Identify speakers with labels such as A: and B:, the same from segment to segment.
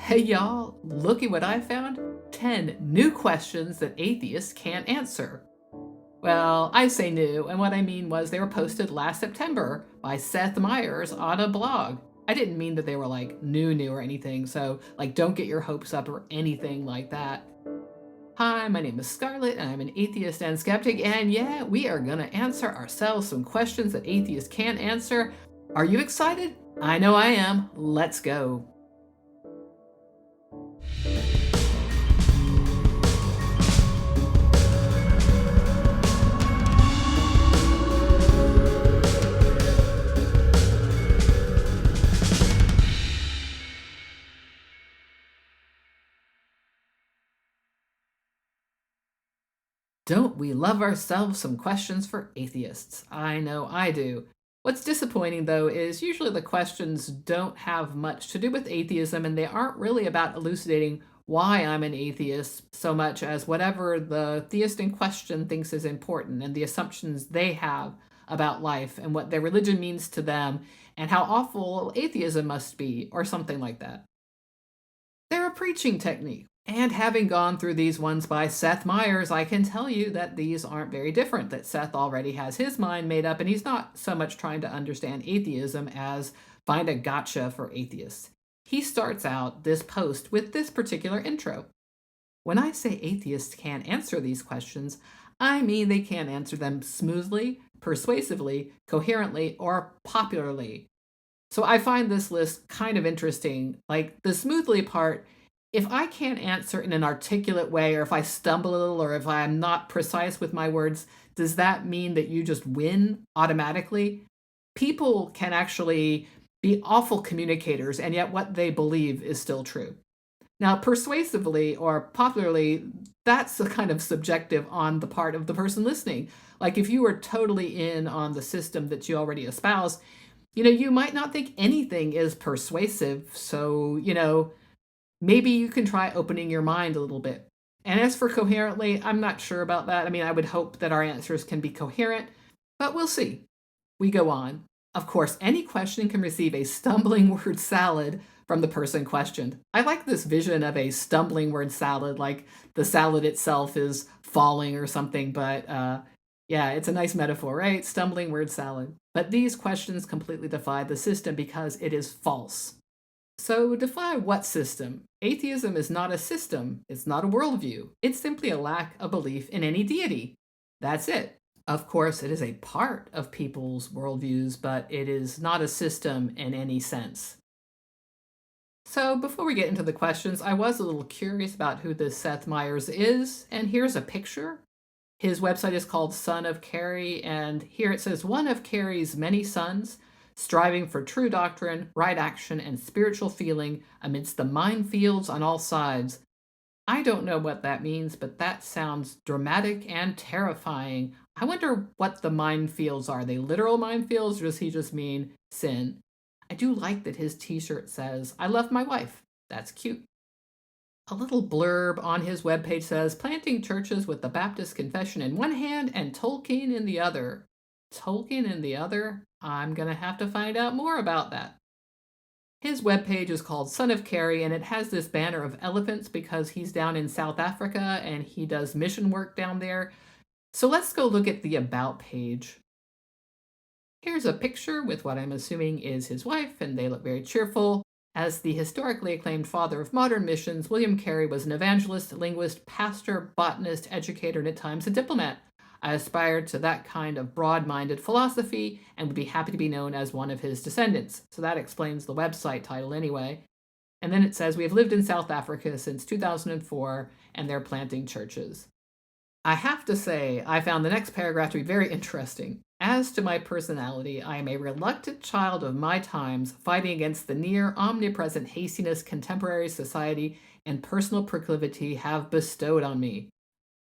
A: Hey y'all, look at what I found 10 new questions that atheists can't answer. Well, I say new, and what I mean was they were posted last September by Seth Meyers on a blog. I didn't mean that they were like new or anything, so like don't get your hopes up or anything like that. Hi, my name is Scarlett, and I'm an atheist and skeptic, and yeah, we are gonna answer ourselves some questions that atheists can't answer. Are you excited? I know I am. Let's go. Don't we love ourselves some questions for atheists? I know I do. What's disappointing, though, is usually the questions don't have much to do with atheism and they aren't really about elucidating why I'm an atheist so much as whatever the theist in question thinks is important and the assumptions they have about life and what their religion means to them and how awful atheism must be, or something like that. They're a preaching technique. And having gone through these ones by Seth Meyers, I can tell you that these aren't very different, that Seth already has his mind made up, and he's not so much trying to understand atheism as find a gotcha for atheists. He starts out this post with this particular intro. When I say atheists can't answer these questions, I mean they can't answer them smoothly, persuasively, coherently, or popularly. So I find this list kind of interesting. Like the smoothly part, if I can't answer in an articulate way, or if I stumble a little, or if I'm not precise with my words, does that mean that you just win automatically? People can actually be awful communicators, and yet what they believe is still true. Now, persuasively or popularly, that's a kind of subjective on the part of the person listening. Like if you were totally in on the system that you already espouse, you might not think anything is persuasive. So, maybe you can try opening your mind a little bit. And as for coherently, I'm not sure about that. I mean, I would hope that our answers can be coherent, but we'll see. We go on. Of course, any question can receive a stumbling word salad from the person questioned. I like this vision of a stumbling word salad, like the salad itself is falling or something, but yeah, it's a nice metaphor, right? Stumbling word salad. But these questions completely defy the system because it is false. So, defy what system? Atheism is not a system, it's not a worldview. It's simply a lack of belief in any deity. That's it. Of course, it is a part of people's worldviews, but it is not a system in any sense. So, before we get into the questions, I was a little curious about who this Seth Meyers is, and here's a picture. His website is called Son of Carey, and here it says one of Carey's many sons, striving for true doctrine, right action, and spiritual feeling amidst the minefields on all sides. I don't know what that means, but that sounds dramatic and terrifying. I wonder what the minefields are. Are they literal minefields, or does he just mean sin? I do like that his t shirt says, I love my wife. That's cute. A little blurb on his webpage says, planting churches with the Baptist Confession in one hand and Tolkien in the other. Tolkien in the other? I'm going to have to find out more about that. His webpage is called Son of Carey, and it has this banner of elephants because he's down in South Africa and he does mission work down there. So let's go look at the About page. Here's a picture with what I'm assuming is his wife, and they look very cheerful. As the historically acclaimed father of modern missions, William Carey was an evangelist, linguist, pastor, botanist, educator, and at times a diplomat. I aspired to that kind of broad minded philosophy and would be happy to be known as one of his descendants. So that explains the website title anyway. And then it says, we have lived in South Africa since 2004 and they're planting churches. I have to say, I found the next paragraph to be very interesting. As to my personality, I am a reluctant child of my times, fighting against the near omnipresent hastiness contemporary society and personal proclivity have bestowed on me.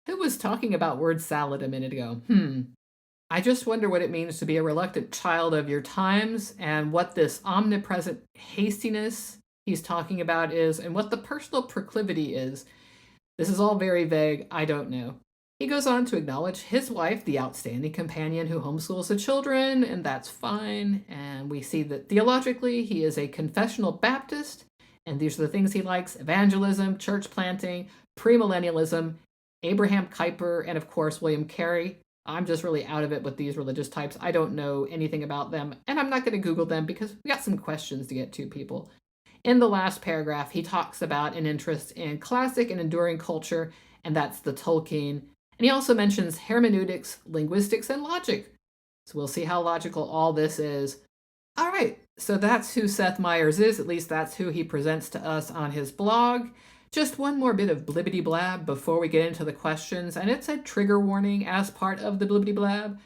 A: Who was talking about word salad a minute ago? I just wonder what it means to be a reluctant child of your times and what this omnipresent hastiness he's talking about is and what the personal proclivity is. This is all very vague. I don't know. He goes on to acknowledge his wife, the outstanding companion who homeschools the children, and that's fine. And we see that theologically he is a confessional Baptist And these are the things he likes: evangelism, church planting, premillennialism, Abraham Kuyper, and of course, William Carey. I'm just really out of it with these religious types. I don't know anything about them, and I'm not going to Google them because we got some questions to get to, people. In the last paragraph, he talks about an interest in classic and enduring culture, and that's the Tolkien. And he also mentions hermeneutics, linguistics, and logic. So we'll see how logical all this is. All right, so that's who Seth Meyers is. At least that's who he presents to us on his blog. Just one more bit of blibbity blab before we get into the questions, and it's a trigger warning as part of the blibbity blab.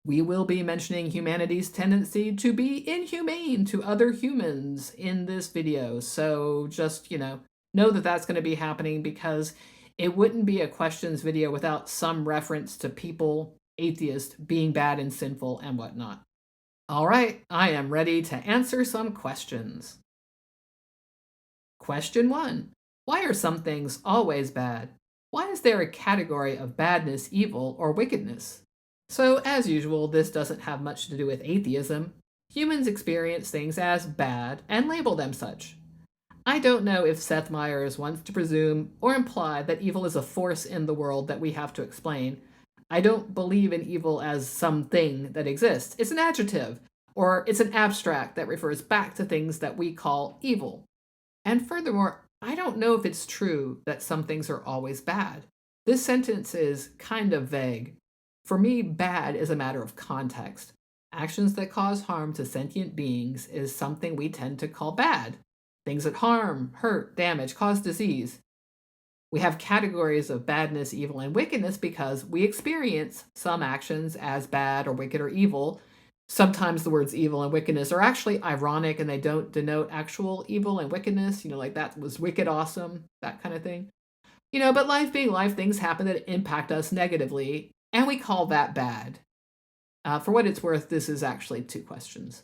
A: We will be mentioning humanity's tendency to be inhumane to other humans in this video. So just, know that that's going to be happening, because it wouldn't be a questions video without some reference to people, atheists, being bad and sinful and whatnot. All right, I am ready to answer some questions. Question 1. Why are some things always bad? Why is there a category of badness, evil, or wickedness? So, as usual, this doesn't have much to do with atheism. Humans experience things as bad and label them such. I don't know if Seth Meyers wants to presume or imply that evil is a force in the world that we have to explain. I don't believe in evil as something that exists. It's an adjective, or it's an abstract that refers back to things that we call evil. And furthermore, I don't know if it's true that some things are always bad. This sentence is kind of vague. For me, bad is a matter of context. Actions that cause harm to sentient beings is something we tend to call bad. Things that harm, hurt, damage, cause disease. We have categories of badness, evil, and wickedness because we experience some actions as bad or wicked or evil. Sometimes the words evil and wickedness are actually ironic and they don't denote actual evil and wickedness, like that was wicked awesome, that kind of thing. But life being life, things happen that impact us negatively, and we call that bad. For what it's worth, this is actually 2 questions.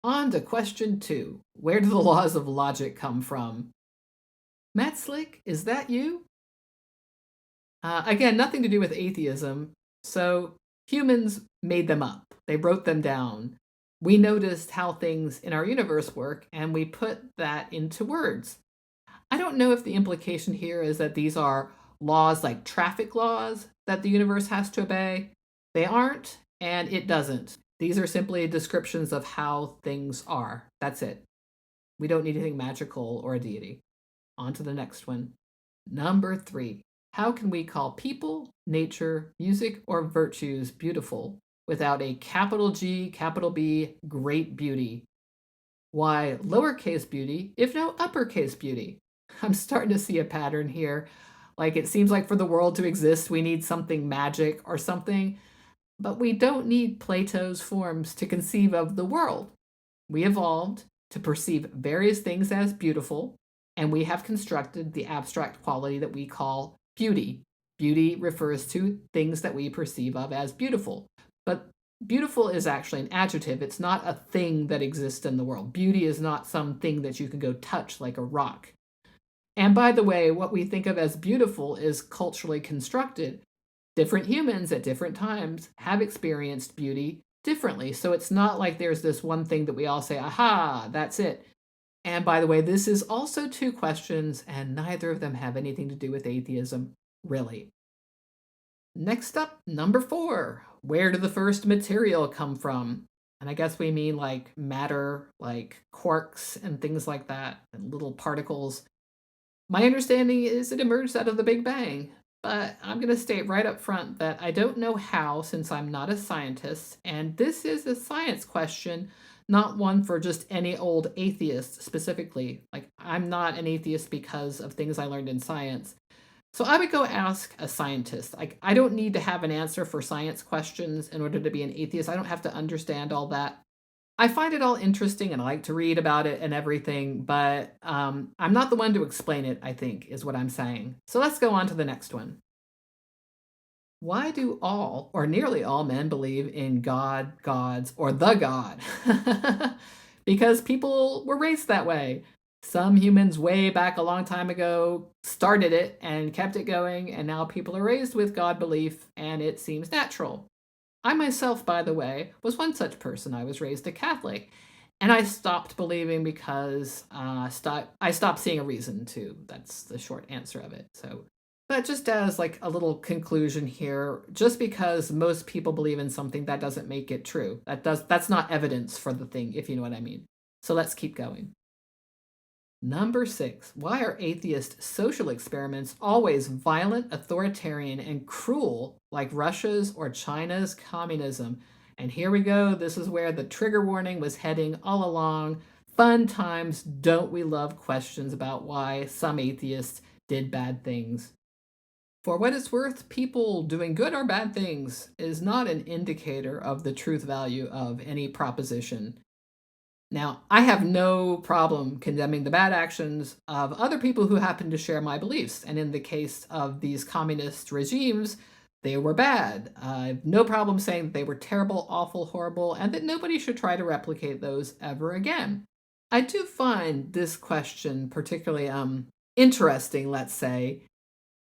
A: On to question 2. Where do the laws of logic come from? Matt Slick, is that you? Again, nothing to do with atheism. So humans made them up. They wrote them down. We noticed how things in our universe work, and we put that into words. I don't know if the implication here is that these are laws like traffic laws that the universe has to obey. They aren't, and it doesn't. These are simply descriptions of how things are. That's it. We don't need anything magical or a deity. On to the next one. Number 3. How can we call people, nature, music, or virtues beautiful without a capital G, capital B, great beauty? Why lowercase beauty if no uppercase beauty? I'm starting to see a pattern here. Like, it seems like for the world to exist, we need something magic or something, but we don't need Plato's forms to conceive of the world. We evolved to perceive various things as beautiful, and we have constructed the abstract quality that we call beauty. Beauty refers to things that we perceive of as beautiful, but beautiful is actually an adjective. It's not a thing that exists in the world. Beauty is not something that you can go touch like a rock. And by the way, what we think of as beautiful is culturally constructed. Different humans at different times have experienced beauty differently. So it's not like there's this one thing that we all say, aha, that's it. And by the way, this is also 2 questions, and neither of them have anything to do with atheism, really. Next up, number 4. Where did the first material come from? And I guess we mean like matter, like quarks and things like that, and little particles. My understanding is it emerged out of the Big Bang, but I'm going to state right up front that I don't know how, since I'm not a scientist, and this is a science question, not one for just any old atheist specifically. Like, I'm not an atheist because of things I learned in science. So I would go ask a scientist. Like, I don't need to have an answer for science questions in order to be an atheist. I don't have to understand all that. I find it all interesting and I like to read about it and everything, but I'm not the one to explain it, I think, is what I'm saying. So let's go on to the next one. Why do all or nearly all men believe in God, gods, or the God? Because people were raised that way. Some humans way back a long time ago started it and kept it going, and now people are raised with God belief, and it seems natural. I myself, by the way, was one such person. I was raised a Catholic, And I stopped believing because I stopped seeing a reason to. That's the short answer of it. So, but just as like a little conclusion here, just because most people believe in something, that doesn't make it true. That's not evidence for the thing, if you know what I mean. So let's keep going. Number 6, why are atheist social experiments always violent, authoritarian, and cruel like Russia's or China's communism? And here we go. This is where the trigger warning was heading all along. Fun times, don't we love questions about why some atheists did bad things? For what it's worth, people doing good or bad things is not an indicator of the truth value of any proposition. Now, I have no problem condemning the bad actions of other people who happen to share my beliefs. And in the case of these communist regimes, they were bad. I have no problem saying that they were terrible, awful, horrible, and that nobody should try to replicate those ever again. I do find this question particularly interesting, let's say,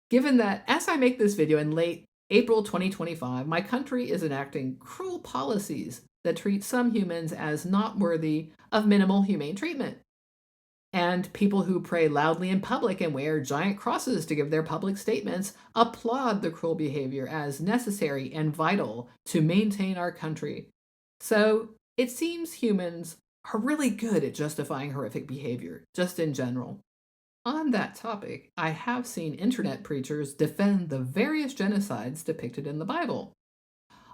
A: given that as I make this video in late April 2025, my country is enacting cruel policies that treat some humans as not worthy of minimal humane treatment. And people who pray loudly in public and wear giant crosses to give their public statements applaud the cruel behavior as necessary and vital to maintain our country. So it seems humans are really good at justifying horrific behavior, just in general. On that topic, I have seen internet preachers defend the various genocides depicted in the Bible.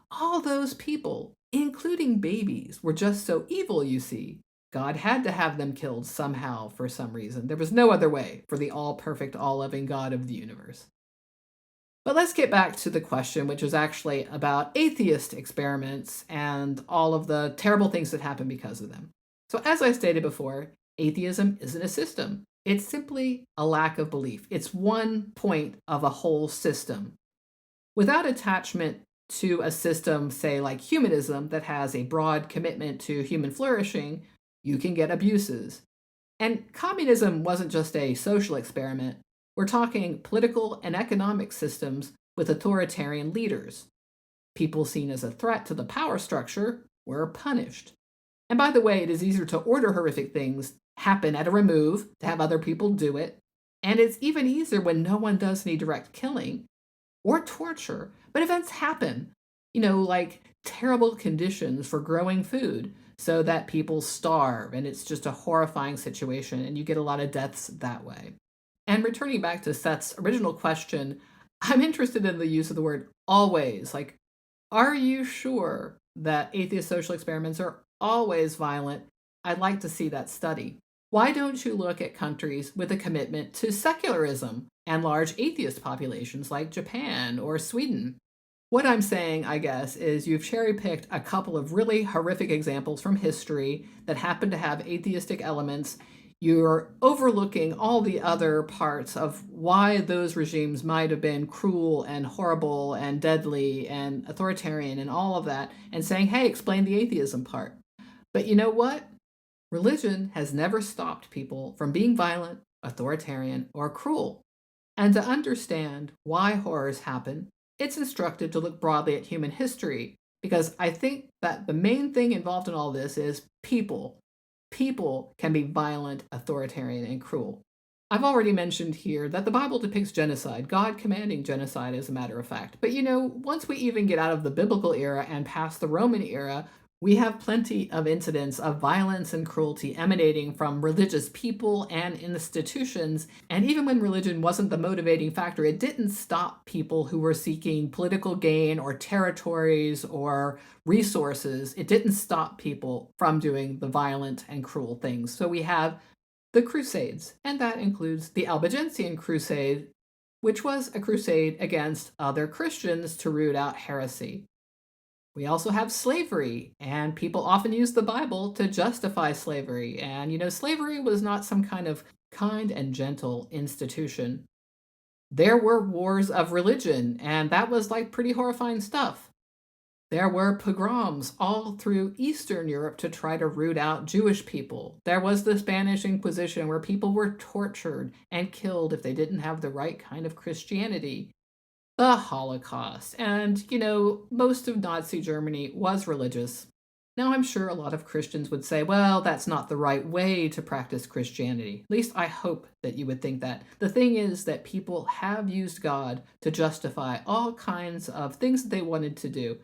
A: All those people, including babies, were just so evil, you see. God had to have them killed somehow for some reason. There was no other way for the all perfect, all loving God of the universe. But let's get back to the question, which is actually about atheist experiments and all of the terrible things that happen because of them. So, as I stated before, atheism isn't a system. It's simply a lack of belief. It's one point of a whole system. Without attachment to a system, say like humanism, that has a broad commitment to human flourishing, you can get abuses. And communism wasn't just a social experiment. We're talking political and economic systems with authoritarian leaders. People seen as a threat to the power structure were punished. And by the way, it is easier to order horrific things happen at a remove, to have other people do it. And it's even easier when no one does any direct killing or torture. But events happen, like terrible conditions for growing food so that people starve. And it's just a horrifying situation. And you get a lot of deaths that way. And returning back to Seth's original question, I'm interested in the use of the word always. Like, are you sure that atheist social experiments are always violent? I'd like to see that study. Why don't you look at countries with a commitment to secularism and large atheist populations like Japan or Sweden? What I'm saying, I guess, is you've cherry-picked a couple of really horrific examples from history that happen to have atheistic elements. You're overlooking all the other parts of why those regimes might have been cruel and horrible and deadly and authoritarian and all of that, and saying, hey, explain the atheism part. But you know what? Religion has never stopped people from being violent, authoritarian, or cruel. And to understand why horrors happen, it's instructive to look broadly at human history, because I think that the main thing involved in all this is people. People can be violent, authoritarian, and cruel. I've already mentioned here that the Bible depicts genocide, God commanding genocide as a matter of fact. But once we even get out of the biblical era and past the Roman era, we have plenty of incidents of violence and cruelty emanating from religious people and institutions. And even when religion wasn't the motivating factor, it didn't stop people who were seeking political gain or territories or resources. It didn't stop people from doing the violent and cruel things. So we have the Crusades, and that includes the Albigensian Crusade, which was a crusade against other Christians to root out heresy. We also have slavery, and people often use the Bible to justify slavery. And, slavery was not some kind of kind and gentle institution. There were wars of religion, and that was like pretty horrifying stuff. There were pogroms all through Eastern Europe to try to root out Jewish people. There was the Spanish Inquisition where people were tortured and killed if they didn't have the right kind of Christianity. The Holocaust. And, most of Nazi Germany was religious. Now, I'm sure a lot of Christians would say, well, that's not the right way to practice Christianity. At least I hope that you would think that. The thing is that people have used God to justify all kinds of things that they wanted to do.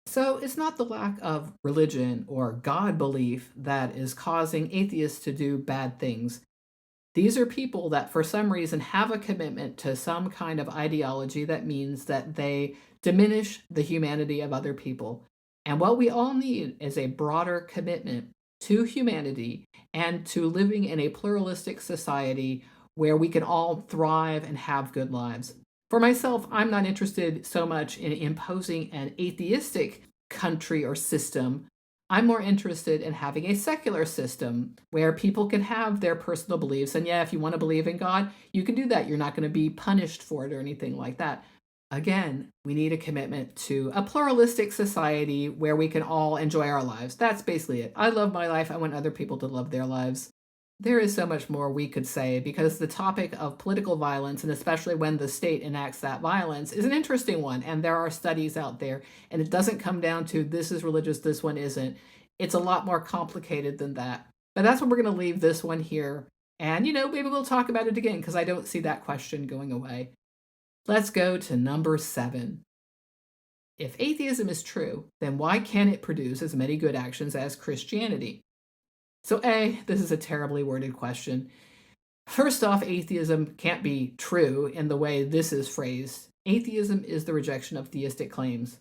A: So it's not the lack of religion or God belief that is causing atheists to do bad things. These are people that, for some reason, have a commitment to some kind of ideology that means that they diminish the humanity of other people. And what we all need is a broader commitment to humanity and to living in a pluralistic society where we can all thrive and have good lives. For myself, I'm not interested so much in imposing an atheistic country or system. I'm more interested in having a secular system where people can have their personal beliefs. And yeah, if you want to believe in God, you can do that. You're not going to be punished for it or anything like that. Again, we need a commitment to a pluralistic society where we can all enjoy our lives. That's basically it. I love my life. I want other people to love their lives. There is so much more we could say because the topic of political violence, and especially when the state enacts that violence, is an interesting one. And there are studies out there, and it doesn't come down to this is religious, this one isn't. It's a lot more complicated than that. But that's what we're going to leave this one here. And, maybe we'll talk about it again because I don't see that question going away. Let's go to number 7. If atheism is true, then why can't it produce as many good actions as Christianity? So, A, this is a terribly worded question. First off, atheism can't be true in the way this is phrased. Atheism is the rejection of theistic claims.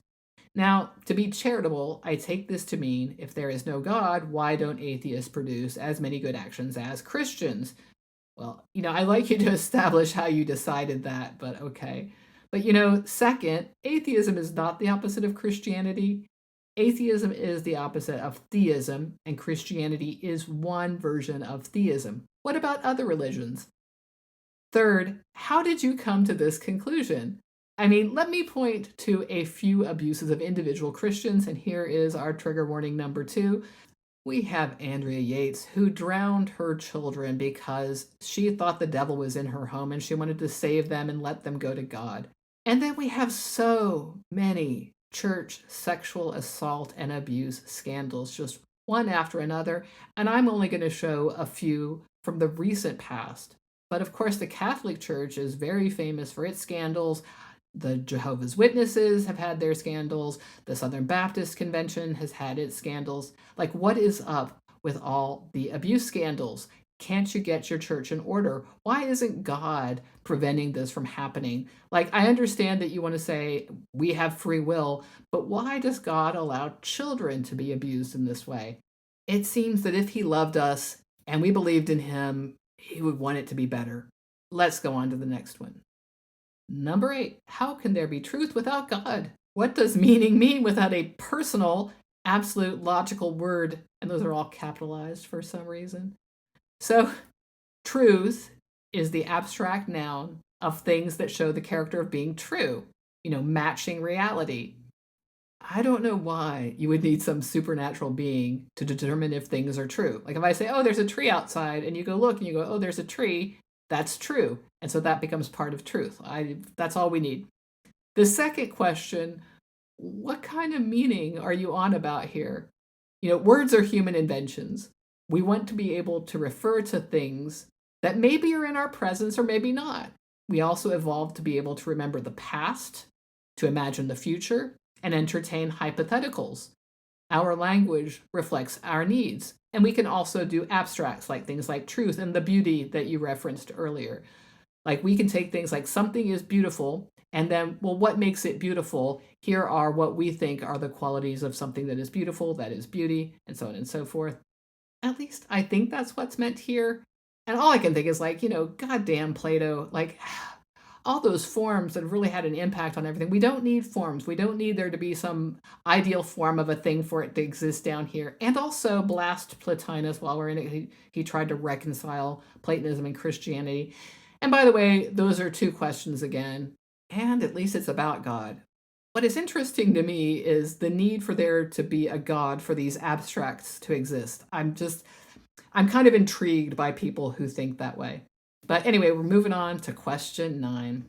A: Now, to be charitable, I take this to mean if there is no God, why don't atheists produce as many good actions as Christians? Well, I like you to establish how you decided that, but okay. But second, atheism is not the opposite of Christianity. Atheism is the opposite of theism, and Christianity is one version of theism. What about other religions? Third, how did you come to this conclusion? I mean, let me point to a few abuses of individual Christians, and here is our trigger warning number 2. We have Andrea Yates, who drowned her children because she thought the devil was in her home and she wanted to save them and let them go to God. And then we have so many church sexual assault and abuse scandals, just one after another. And I'm only going to show a few from the recent past. But of course, the Catholic Church is very famous for its scandals. The Jehovah's Witnesses have had their scandals. The Southern Baptist Convention has had its scandals. Like, what is up with all the abuse scandals? Can't you get your church in order? Why isn't God preventing this from happening? Like, I understand that you want to say we have free will, but why does God allow children to be abused in this way? It seems that if He loved us and we believed in Him, He would want it to be better. Let's go on to the next one. Number 8, how can there be truth without God? What does meaning mean without a personal, absolute, logical word? And those are all capitalized for some reason. So, truth is the abstract noun of things that show the character of being true, matching reality. I don't know why you would need some supernatural being to determine if things are true. Like if I say, oh, there's a tree outside, and you go look and you go, oh, there's a tree, that's true. And so that becomes part of truth. That's all we need. The second question, what kind of meaning are you on about here? Words are human inventions. We want to be able to refer to things that maybe are in our presence or maybe not. We also evolved to be able to remember the past, to imagine the future, and entertain hypotheticals. Our language reflects our needs, and we can also do abstracts like things like truth and the beauty that you referenced earlier. Like we can take things like something is beautiful, and then, well, what makes it beautiful? Here are what we think are the qualities of something that is beautiful, that is beauty, and so on and so forth. At least I think that's what's meant here. And all I can think is like, goddamn Plato, like all those forms that really had an impact on everything. We don't need forms. We don't need there to be some ideal form of a thing for it to exist down here. And also blast Plotinus while we're in it. He tried to reconcile Platonism and Christianity. And by the way, those are 2 questions again. And at least it's about God. What is interesting to me is the need for there to be a God for these abstracts to exist. I'm kind of intrigued by people who think that way. But anyway, we're moving on to question 9.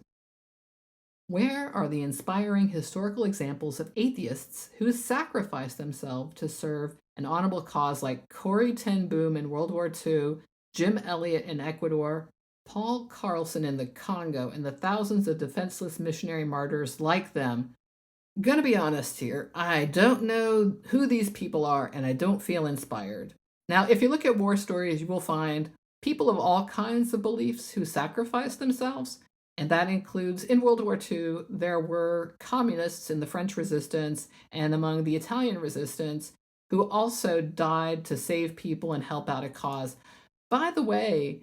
A: Where are the inspiring historical examples of atheists who sacrificed themselves to serve an honorable cause like Corey ten Boom in World War II, Jim Elliot in Ecuador, Paul Carlson in the Congo, and the thousands of defenseless missionary martyrs like them? Gonna be honest here, I don't know who these people are and I don't feel inspired. Now, if you look at war stories, you will find people of all kinds of beliefs who sacrifice themselves, and that includes in World War II, there were communists in the French resistance and among the Italian resistance who also died to save people and help out a cause. By the way,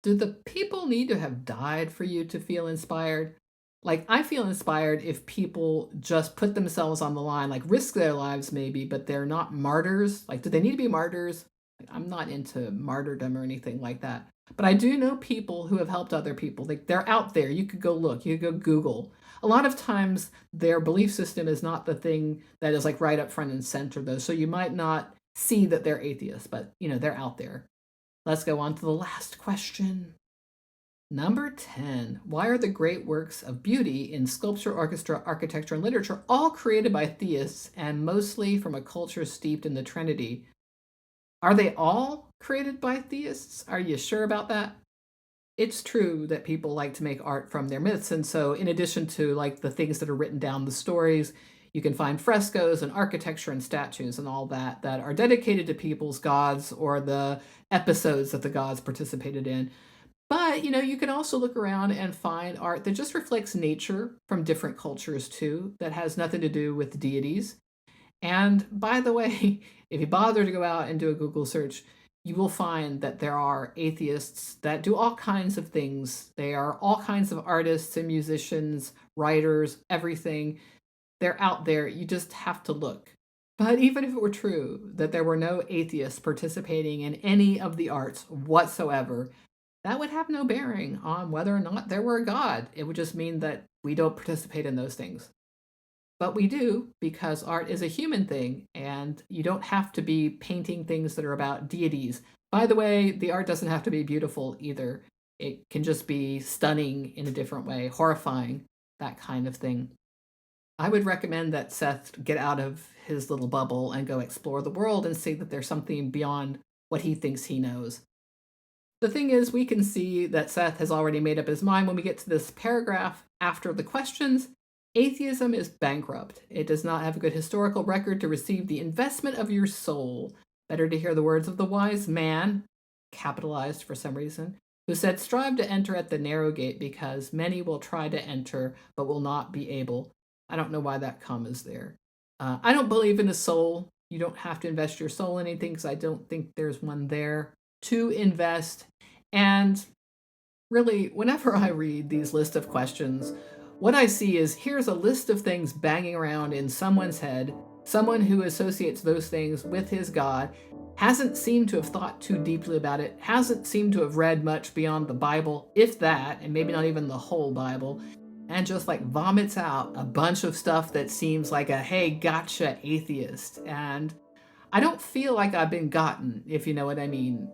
A: do the people need to have died for you to feel inspired? Like, I feel inspired if people just put themselves on the line, like risk their lives maybe, but they're not martyrs. Like, do they need to be martyrs? Like, I'm not into martyrdom or anything like that. But I do know people who have helped other people. Like, they're out there. You could go look, you could go Google. A lot of times their belief system is not the thing that is like right up front and center though. So you might not see that they're atheists, but they're out there. Let's go on to the last question. Number 10. Why are the great works of beauty in sculpture, orchestra, architecture, and literature all created by theists and mostly from a culture steeped in the Trinity? Are they all created by theists? Are you sure about that? It's true that people like to make art from their myths, and so in addition to like the things that are written down, the stories, you can find frescoes and architecture and statues and all that that are dedicated to people's gods or the episodes that the gods participated in. But, you can also look around and find art that just reflects nature from different cultures too, that has nothing to do with deities. And by the way, if you bother to go out and do a Google search, you will find that there are atheists that do all kinds of things. They are all kinds of artists and musicians, writers, everything. They're out there. You just have to look. But even if it were true that there were no atheists participating in any of the arts whatsoever, that would have no bearing on whether or not there were a God. It would just mean that we don't participate in those things. But we do because art is a human thing, and you don't have to be painting things that are about deities. By the way, the art doesn't have to be beautiful either. It can just be stunning in a different way, horrifying, that kind of thing. I would recommend that Seth get out of his little bubble and go explore the world and see that there's something beyond what he thinks he knows. The thing is, we can see that Seth has already made up his mind when we get to this paragraph after the questions. Atheism is bankrupt. It does not have a good historical record to receive the investment of your soul. Better to hear the words of the wise man, capitalized for some reason, who said, strive to enter at the narrow gate because many will try to enter but will not be able. I don't know why that comma is there. I don't believe in a soul. You don't have to invest your soul in anything because I don't think there's one there to invest. And really, whenever I read these list of questions, what I see is here's a list of things banging around in someone's head, someone who associates those things with his God, hasn't seemed to have thought too deeply about it, hasn't seemed to have read much beyond the Bible, if that, and maybe not even the whole Bible, and just like vomits out a bunch of stuff that seems like a hey, gotcha atheist. And I don't feel like I've been gotten, if you know what I mean.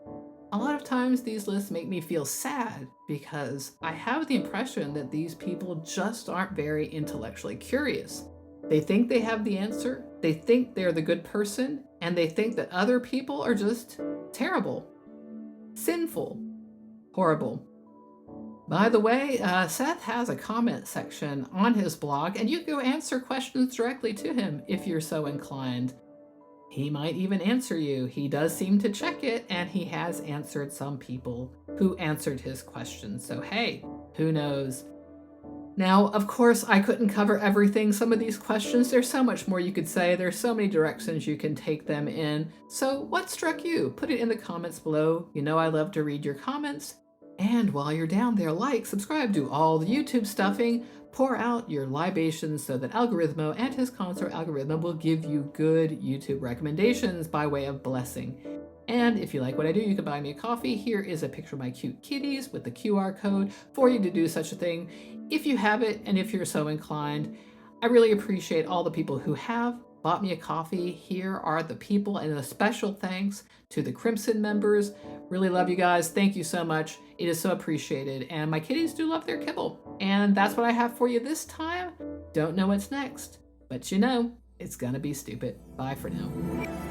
A: A lot of times these lists make me feel sad because I have the impression that these people just aren't very intellectually curious. They think they have the answer, they think they're the good person, and they think that other people are just terrible, sinful, horrible. By the way, Seth has a comment section on his blog, and you can go answer questions directly to him if you're so inclined. He might even answer you. He does seem to check it, and he has answered some people who answered his questions. So, hey, who knows? Now, of course, I couldn't cover everything. Some of these questions, there's so much more you could say. There's so many directions you can take them in. So, what struck you? Put it in the comments below. You know I love to read your comments. And while you're down there, like, subscribe, do all the YouTube stuffing, pour out your libations so that Algorithmo and his consort Algorithmo will give you good YouTube recommendations by way of blessing. And if you like what I do, you can buy me a coffee. Here is a picture of my cute kitties with the QR code for you to do such a thing if you have it and if you're so inclined. I really appreciate all the people who have bought me a coffee. Here are the people, and a special thanks to the Crimson members. Really love you guys. Thank you so much. It is so appreciated. And my kitties do love their kibble. And that's what I have for you this time. Don't know what's next, but you know, it's gonna be stupid. Bye for now.